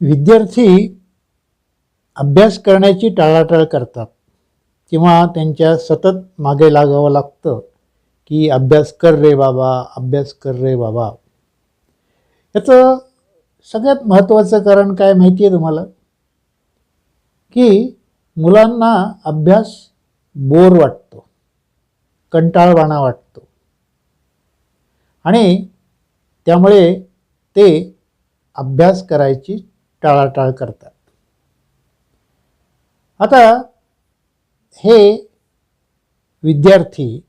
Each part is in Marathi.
विद्यार्थी अभ्यास करण्याची टाळाटाळ करतात किंवा त्यांच्या सतत मागे लागावं लागतं की अभ्यास कर रे बाबा, अभ्यास कर रे बाबा. याचं सगळ्यात महत्त्वाचं कारण काय माहिती आहे तुम्हाला? की मुलांना अभ्यास बोर वाटतो, कंटाळवाणा वाटतो आणि त्यामुळे ते अभ्यास करायची टाळाटाळ करतात. आता हे विद्यार्थी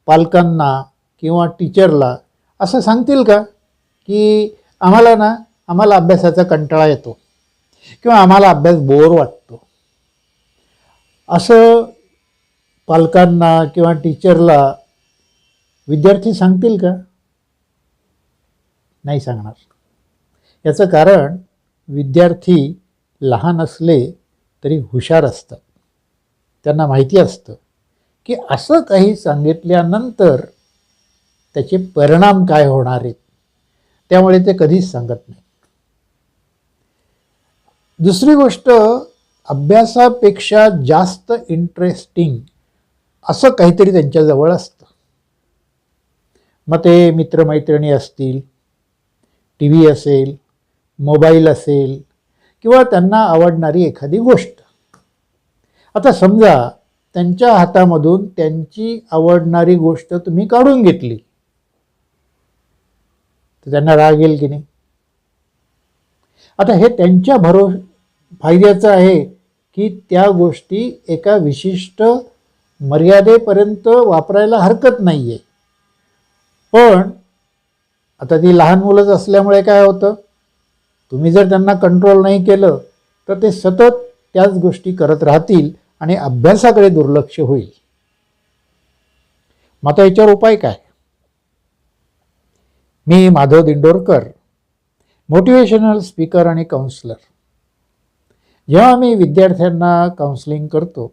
पालकांना किंवा टीचरला असं सांगतील का की आम्हाला अभ्यासाचा कंटाळा येतो किंवा आम्हाला अभ्यास बोर वाटतो? असं पालकांना किंवा टीचरला विद्यार्थी सांगतील का? नाही सांगणार. याचं कारण विद्यार्थी लहान असले तरी हुशार असतात. त्यांना माहिती असतं की असं काही सांगितल्यानंतर त्याचे परिणाम काय होणार आहेत, त्यामुळे ते कधीच सांगत नाही. दुसरी गोष्ट, अभ्यासापेक्षा जास्त इंटरेस्टिंग असं काहीतरी त्यांच्याजवळ असतं. मग ते मित्रमैत्रिणी असतील, टी व्ही असेल, मोबाईल असेल किंवा त्यांना आवडणारी एखादी गोष्ट. आता समजा त्यांच्या हातामधून त्यांची आवडणारी गोष्ट तुम्ही काढून घेतली तर त्यांना राग येईल की नाही? आता हे त्यांच्या फायद्याचं आहे की त्या गोष्टी एका विशिष्ट मर्यादेपर्यंत वापरायला हरकत नाही आहे. पण आता ती लहान मुलंच असल्यामुळे काय होतं, तुम्ही जर त्यांना कंट्रोल नाही केलं तर ते सतत त्याच गोष्टी करत राहतील आणि अभ्यासाकडे दुर्लक्ष होईल. मग आता याच्यावर उपाय काय? मी माधव दिंडोरकर, मोटिवेशनल स्पीकर आणि काउन्सलर. जेव्हा मी विद्यार्थ्यांना काउन्सलिंग करतो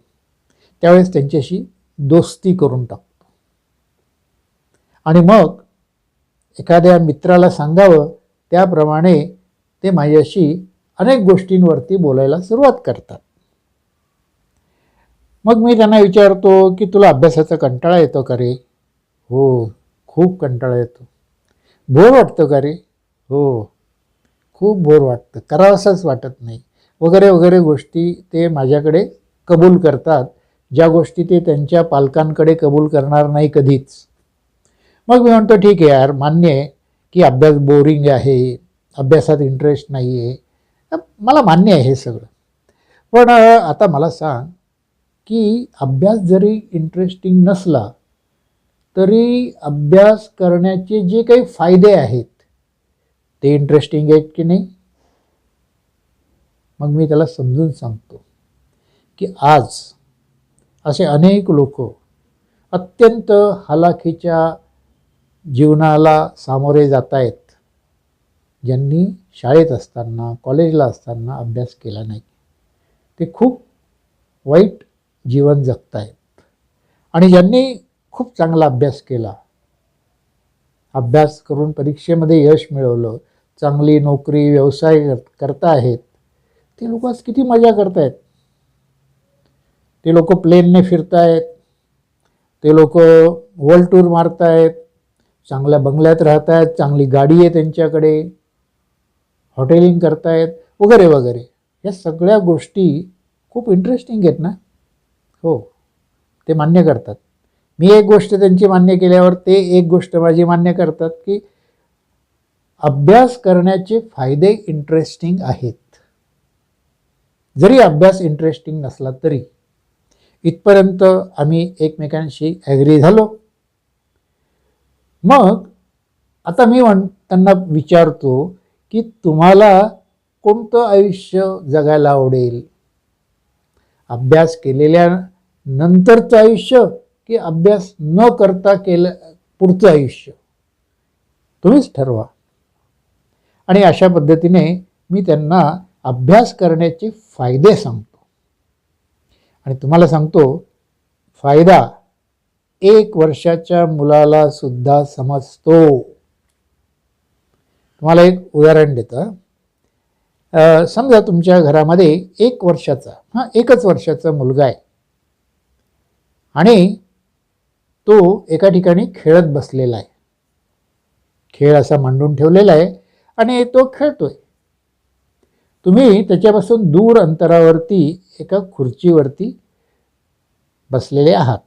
त्यावेळेस त्यांच्याशी दोस्ती करून टाकतो आणि मग एखाद्या मित्राला सांगावं त्याप्रमाणे ते माझ्याशी अनेक गोष्टींवरती बोलायला सुरुवात करतात. मग मी त्यांना विचारतो की तुला अभ्यासाचा कंटाळा येतो का रे? हो, खूप कंटाळा येतो. बोर वाटतं का रे? हो, खूप बोर वाटतं, करावंसंच वाटत नाही, वगैरे वगैरे गोष्टी ते माझ्याकडे कबूल करतात, ज्या गोष्टी ते त्यांच्या पालकांकडे कबूल करणार नाही कधीच. मग मी म्हणतो ठीक आहे यार, मान्य आहे की अभ्यास बोरिंग आहे, अभ्यासात इंटरेस्ट नाही आहे, मला मान्य आहे हे सगळं. पण आता मला सांग की अभ्यास जरी इंटरेस्टिंग नसला तरी अभ्यास करण्याचे जे काही फायदे आहेत ते इंटरेस्टिंग आहेत की नाही? मग मी त्याला समजून सांगतो की आज असे अनेक लोक अत्यंत हलाखीच्या जीवनाला सामोरे जात आहेत, ज्यांनी शाळेत असताना, कॉलेजला असताना अभ्यास केला नाही. ते खूप वाईट जीवन जगत आहेत. आणि ज्यांनी खूप चांगला अभ्यास केला, अभ्यास करून परीक्षेमध्ये यश मिळवलं, चांगली नोकरी, व्यवसाय करता आहेत, ते लोक आज किती मजा करतायत. ते लोक प्लेनने फिरतायत, ते लोक वर्ल्ड टूर मारतायत, चांगल्या बंगल्यात राहतायत, चांगली गाडी आहे त्यांच्याकडे, हॉटेलिंग करतायत वगैरे वगैरे. या सगळ्या गोष्टी खूप इंटरेस्टिंग आहेत ना? हो, ते मान्य करतात. मी एक गोष्ट त्यांची मान्य केल्यावर ते एक गोष्ट माझी मान्य करतात की अभ्यास करण्याचे फायदे इंटरेस्टिंग आहेत, जरी अभ्यास इंटरेस्टिंग नसला तरी. इथपर्यंत आम्ही एकमेकांशी ॲग्री झालो. मग आता मी त्यांना विचारतो की तुम्हाला कोणतं आयुष्य जगायला आवडेल? अभ्यास केलेल्या नंतरचं आयुष्य की अभ्यास न करता केलं पुढचं आयुष्य? तुम्हीच ठरवा. आणि अशा पद्धतीने मी त्यांना अभ्यास करण्याचे फायदे सांगतो. आणि तुम्हाला सांगतो, फायदा 1 वर्षाच्या मुलाला सुद्धा समजतो. तुम्हाला एक उदाहरण देतो. समजा तुमच्या घरामध्ये 1 वर्षाचा एकच वर्षाचा मुलगा आहे आणि तो एका ठिकाणी खेळत बसलेला आहे. खेळ असा मांडून ठेवलेला आहे आणि तो खेळतोय. तुम्ही त्याच्यापासून दूर अंतरावरती एका खुर्चीवरती बसलेले आहात.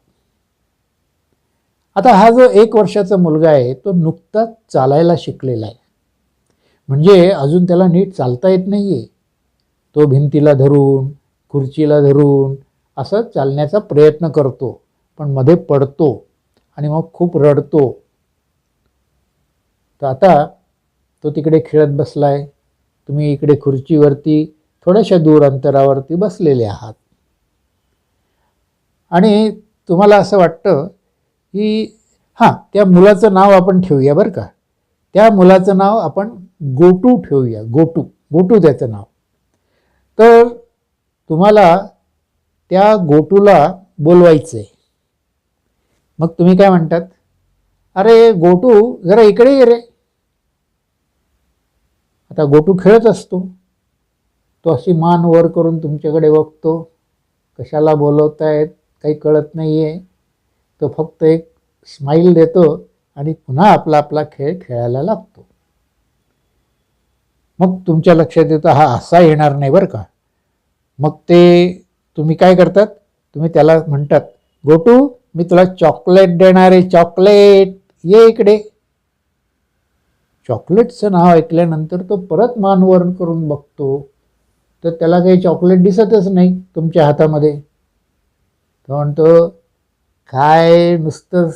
आता हा जो 1 वर्षाचा मुलगा आहे तो नुकताच चालायला शिकलेला आहे. म्हणजे अजून त्याला नीट चालता येत नाही आहे. तो भिंतीला धरून, खुर्चीला धरून असं चालण्याचा प्रयत्न करतो, पण मध्ये पडतो आणि मग खूप रडतो. तर आता तो तिकडे खेळत बसला आहे. तुम्ही इकडे खुर्चीवरती थोड्याशा दूर अंतरावरती बसलेले आहात आणि तुम्हाला असं वाटतं की त्या मुलाचं नाव आपण ठेवूया बरं का. त्या मुलाचं नाव आपण गोटू ठेवूया. गोटू त्याचं नाव. तर तुम्हाला त्या गोटूला बोलवायचं आहे. मग तुम्ही काय म्हणतात, अरे गोटू जरा इकडे ये रे. आता गोटू खेळत असतो. तो अशी मान वर करून तुमच्याकडे बघतो. कशाला बोलवतायत काही कळत नाही आहे. तो फक्त एक स्माईल देतो आणि पुन्हा आपला खेळ खेळायला लागतो. मग तुमच्या लक्षात येतं हा असा येणार नाही बरं का. मग ते तुम्ही काय करतात, तुम्ही त्याला म्हणतात, गोटू मी तुला चॉकलेट देणार आहे, चॉकलेट ये इकडे. चॉकलेटचं नाव ऐकल्यानंतर तो परत मान वर करून बघतो, तर त्याला काही चॉकलेट दिसतच नाही तुमच्या हातामध्ये. तो म्हणतो, काय नुसतं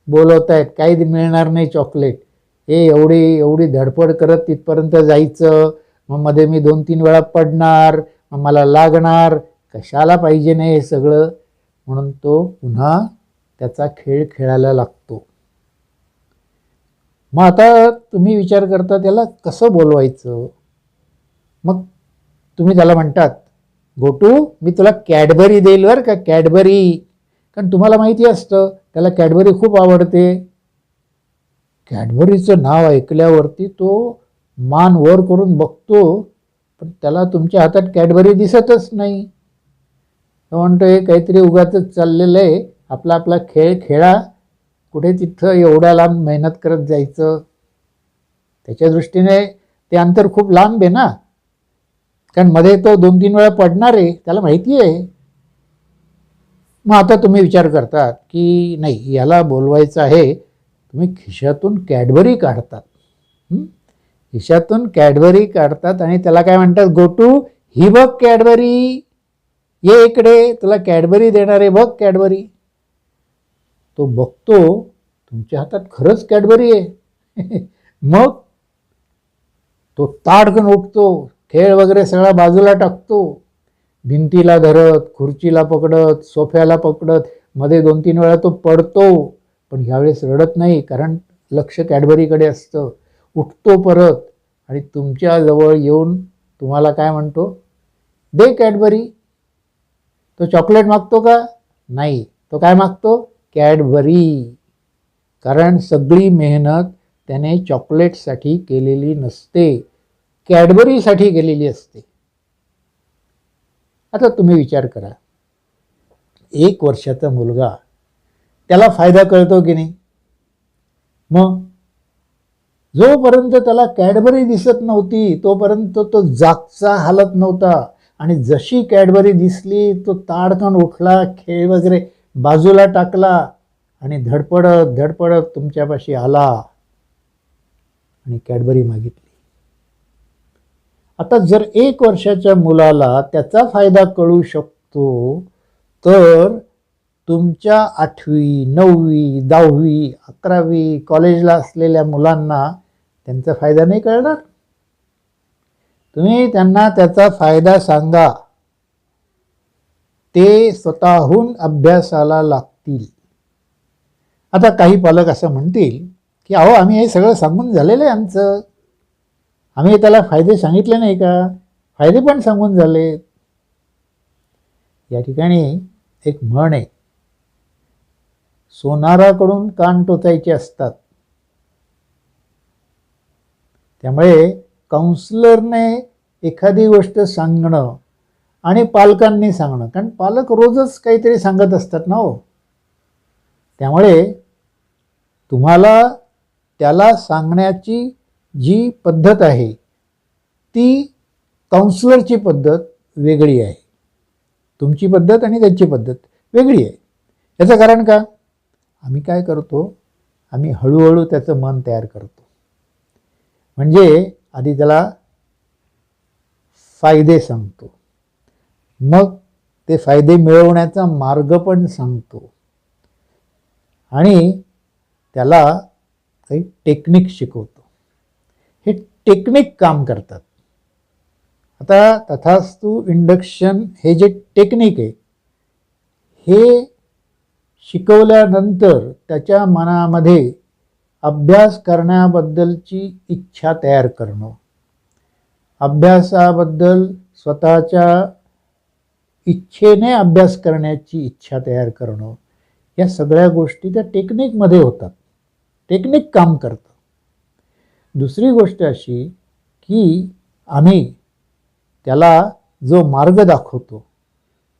बोलवतायत, काही मिळणार नाही चॉकलेट. एवढी धडपड करत तिथपर्यंत जायचं, मग मध्ये मी 2-3 वेळा पडणार, मग मला लागणार, कशाला पाहिजे नाही हे सगळं. म्हणून तो पुन्हा त्याचा खेळ खेळायला लागतो. मग आता तुम्ही विचार करता त्याला कसं बोलवायचं. मग तुम्ही त्याला म्हणतात, गोटू मी तुला कॅडबरी देईल बरं का, कॅडबरी. कारण तुम्हाला माहिती असतं त्याला कॅडबरी खूप आवडते. कॅडबरीचं नाव ऐकल्यावरती तो मान वर करून बघतो, पण त्याला तुमच्या हातात कॅडबरी दिसतच नाही. तो म्हणतो हे काहीतरी उगाचच चाललेलं आहे, आपला खेळ खेळा, कुठे तिथं एवढ्या लांब मेहनत करत जायचं. त्याच्या दृष्टीने ते अंतर खूप लांब आहे ना, कारण मध्ये तो 2-3 वेळा पडणार आहे, त्याला माहिती आहे. मग आता तुम्ही विचार करतात की नाही याला बोलवायचं आहे. तुम्ही खिशातून कॅडबरी काढतात. खिशातून कॅडबरी काढतात आणि त्याला काय म्हणतात, गोटू ही बघ कॅडबरी, ये इकडे, तुला कॅडबरी देणार आहे, बघ कॅडबरी. तो बघतो तुमच्या हातात खरंच कॅडबरी आहे. मग तो ताडकन उठतो, खेळ वगैरे सगळा बाजूला टाकतो, भिंतीला धरत, खुर्चीला पकडत, सोफ्याला पकडत, मध्ये 2-3 वेळा तो पडतो, पण ह्यावेळेस रडत नाही, कारण लक्ष कॅडबरीकडे असतं. उठतो परत आणि तुमच्याजवळ येऊन तुम्हाला काय म्हणतो, दे कॅडबरी. तो चॉकलेट मागतो का, नाही, तो काय मागतो, कॅडबरी. कारण सगळी मेहनत त्याने चॉकलेटसाठी केलेली नसते, कॅडबरीसाठी केलेली असते. आता तुम्ही विचार करा, 1 वर्षाचा मुलगा, त्याला फायदा कळतो की नाही. मग जोपर्यंत त्याला कॅडबरी दिसत नव्हती तोपर्यंत तो जागचा हालत नव्हता, आणि जशी कॅडबरी दिसली तो ताडकन उठला, खेळ वगैरे बाजूला टाकला आणि धडपडत तुमच्यापाशी आला आणि कॅडबरी मागितली. आता जर 1 वर्षाच्या मुलाला त्याचा फायदा कळू शकतो, तर तुमच्या 8वी, 9वी, 10वी, 11वी कॉलेजला असलेल्या मुलांना त्यांचा फायदा नाही कळणार. तुम्ही त्यांना त्याचा फायदा सांगा, ते स्वतःहून अभ्यासाला लागतील. आता काही पालक असं म्हणतील की अहो आम्ही हे सगळं सांगून झालेलं आहे आमचं, आम्ही त्याला फायदे सांगितले नाही का, फायदे पण सांगून झाले. या ठिकाणी एक म्हण आहे, सोनाराकडून कान टोचायचे असतात. त्यामुळे काउन्सिलरने एखादी गोष्ट सांगणं आणि पालकांनी सांगणं, कारण पालक रोजच काहीतरी सांगत असतात ना हो. त्यामुळे तुम्हाला त्याला सांगण्याची जी पद्धत आहे ती काउन्सिलरची पद्धत वेगळी आहे. तुमची पद्धत आणि त्याची पद्धत वेगळी आहे. याचं कारण का? आम्ही काय करतो, आम्ही हळूहळू त्याचं मन तयार करतो. म्हणजे आधी त्याला फायदे सांगतो, मग ते फायदे मिळवण्याचा मार्ग पण सांगतो आणि त्याला काही टेक्निक शिकवतो. हे टेक्निक काम करतात. आता तथास्तु इंडक्शन हे जे टेक्निक आहे हे शिकवल्यानंतर त्याच्या मनामध्ये अभ्यास करण्याबद्दलची इच्छा तयार करणं, अभ्यासाबद्दल स्वतःच्या इच्छेने अभ्यास करण्याची इच्छा तयार करणं, या सगळ्या गोष्टी त्या टेक्निकमध्ये होतात. टेक्निक काम करतं. दुसरी गोष्ट अशी की आम्ही त्याला जो मार्ग दाखवतो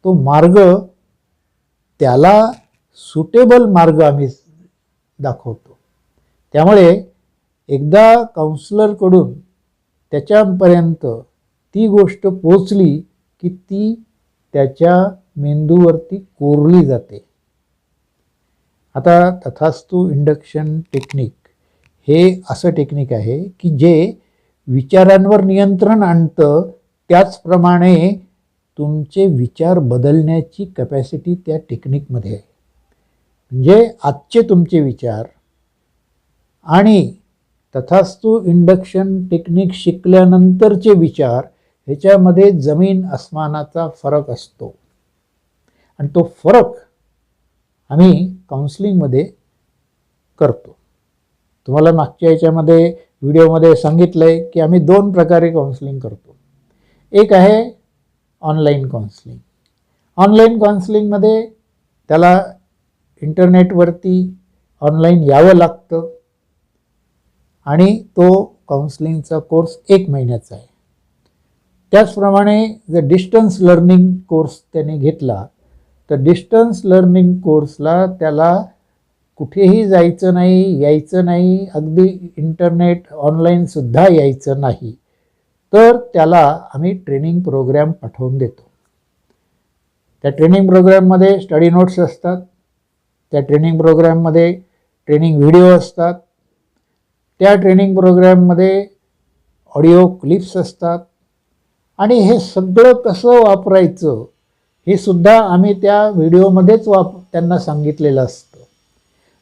तो मार्ग त्याला सुटेबल मार्ग आम्ही दाखवतो. त्यामुळे एकदा काउन्सिलरकडून त्याच्यापर्यंत ती गोष्ट पोचली की ती त्याच्या मेंदूवरती कोरली जाते. आता तथास्तु इंडक्शन टेक्निक हे असं टेक्निक आहे की जे विचारांवर नियंत्रण आणतं, त्याचप्रमाणे तुमचे विचार बदलण्याची कॅपॅसिटी त्या टेक्निकमध्ये आहे. म्हणजे आजचे तुमचे विचार आणि तथास्तु इंडक्शन टेक्निक शिकल्यानंतरचे विचार ह्याच्यामध्ये जमीन अस्मानाचा फरक असतो. आणि तो फरक आम्ही काउन्सिलिंगमध्ये करतो. तुम्हाला मागच्या याच्यामध्ये व्हिडिओमध्ये सांगितलं आहे की आम्ही 2 प्रकारे काउन्सिलिंग करतो. एक आहे ऑनलाईन काउन्सिलिंग. ऑनलाईन काउन्सिलिंगमध्ये त्याला इंटरनेटवरती ऑनलाईन यावं लागतं आणि तो काउन्सिलिंगचा कोर्स 1 महिन्याचा आहे. त्याचप्रमाणे जर डिस्टन्स लर्निंग कोर्स त्याने घेतला तर डिस्टन्स लर्निंग कोर्सला त्याला कुठेही जायचं नाही, यायचं नाही, अगदी इंटरनेट ऑनलाईनसुद्धा यायचं नाही, तर त्याला आम्ही ट्रेनिंग प्रोग्रॅम पाठवून देतो. त्या ट्रेनिंग प्रोग्रॅममध्ये स्टडी नोट्स असतात, त्या ट्रेनिंग प्रोग्रॅममध्ये ट्रेनिंग व्हिडिओ असतात, त्या ट्रेनिंग प्रोग्रॅममध्ये ऑडिओ क्लिप्स असतात आणि हे सगळं कसं वापरायचं हे सुद्धा आम्ही त्या व्हिडिओमध्येच त्यांना सांगितलेलं असतं.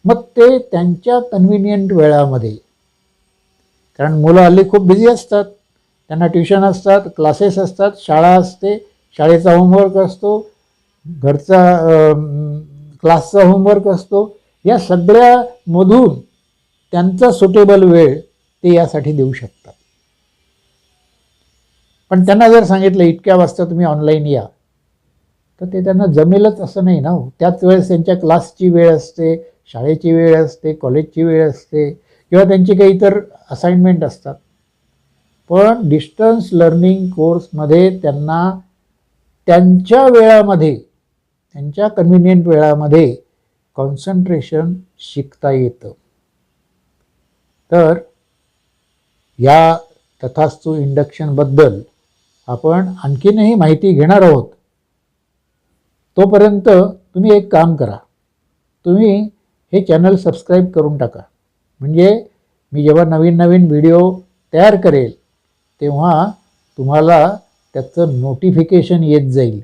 मग ते त्यांच्या कन्व्हिनियंट वेळामध्ये, कारण मुलं हल्ली खूप बिझी असतात, त्यांना ट्युशन असतात, क्लासेस असतात, शाळा असते, शाळेचा होमवर्क असतो, घरचा क्लासचा होमवर्क असतो, या सगळ्यामधून त्यांचा सुटेबल वेळ ते यासाठी देऊ शकतात. पण त्यांना जर सांगितलं इतक्या वाजता तुम्ही ऑनलाईन या, तर ते त्यांना जमेलच असं नाही ना. त्याच वेळेस त्यांच्या क्लासची वेळ असते, शाळेची वेळ असते, कॉलेजची वेळ असते किंवा त्यांची काही इतर असाइनमेंट असतात. पण डिस्टन्स लर्निंग कोर्समध्ये त्यांना त्यांच्या वेळामध्ये, त्यांच्या कन्व्हिनियंट वेळामध्ये कॉन्सन्ट्रेशन शिकता येतं. तर या तथास्तु इंडक्शनबद्दल आपण आणखीनही माहिती घेणार आहोत. तोपर्यंत तुम्ही एक काम करा, तुम्ही हे चॅनल सबस्क्राईब करून टाका. म्हणजे मी जेव्हा नवीन नवीन व्हिडिओ तयार करेल तेव्हा तुम्हाला त्याचं नोटिफिकेशन येत जाईल.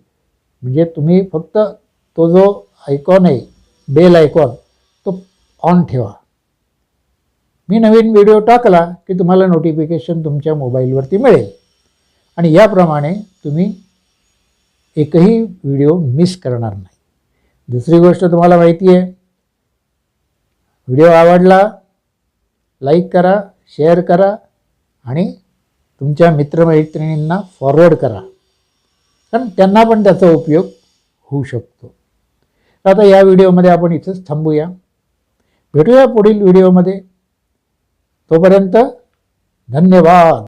म्हणजे तुम्ही फक्त तो जो आयकॉन आहे, बेल आयकॉन, तो ऑन ठेवा. मी नवीन व्हिडिओ टाकला की तुम्हाला नोटिफिकेशन तुमच्या मोबाईलवरती मिळेल आणि याप्रमाणे तुम्ही एकही व्हिडिओ मिस करणार नाही. दुसरी गोष्ट तुम्हाला माहिती आहे, व्हिडिओ आवडला लाईक करा, शेअर करा आणि तुमच्या मित्रमैत्रिणींना फॉरवर्ड करा, कारण त्यांना पण त्याचा उपयोग होऊ शकतो. आता या व्हिडिओमध्ये आपण इथेच थांबूया. भेटूया पुढील व्हिडिओमध्ये. तोपर्यंत धन्यवाद.